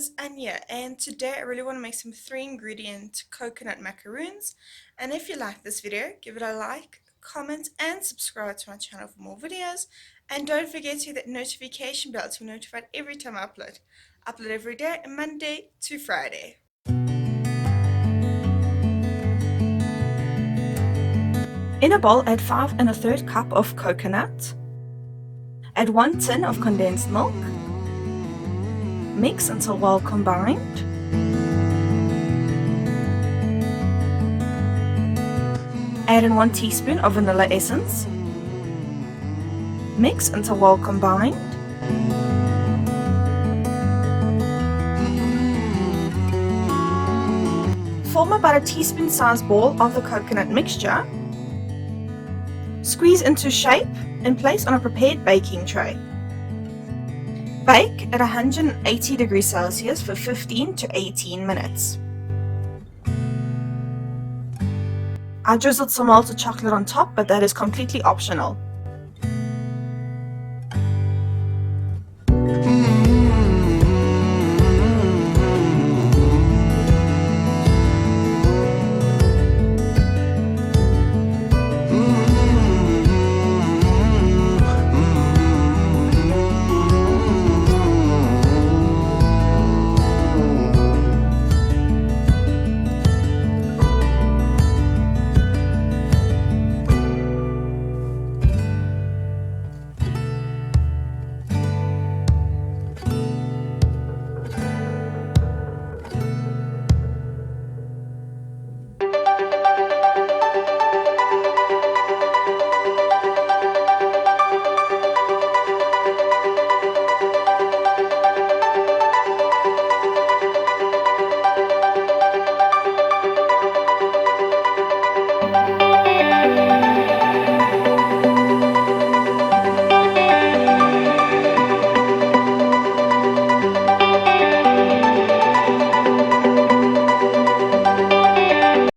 is Anya, and today I really want to make some 3-ingredient coconut macaroons. And if you like this video, give it a like, comment, and subscribe to my channel for more videos. And don't forget to hit that notification bell to be notified every time I upload. I upload every day, Monday to Friday. In a bowl, add 5 1/3 cup of coconut. Add 1 tin of condensed milk. Mix until well combined. Add in 1 teaspoon of vanilla essence. Mix until well combined. Form about a teaspoon sized ball of the coconut mixture. Squeeze into shape and place on a prepared baking tray. Bake at 180 degrees Celsius for 15 to 18 minutes. I drizzled some melted chocolate on top, but that is completely optional.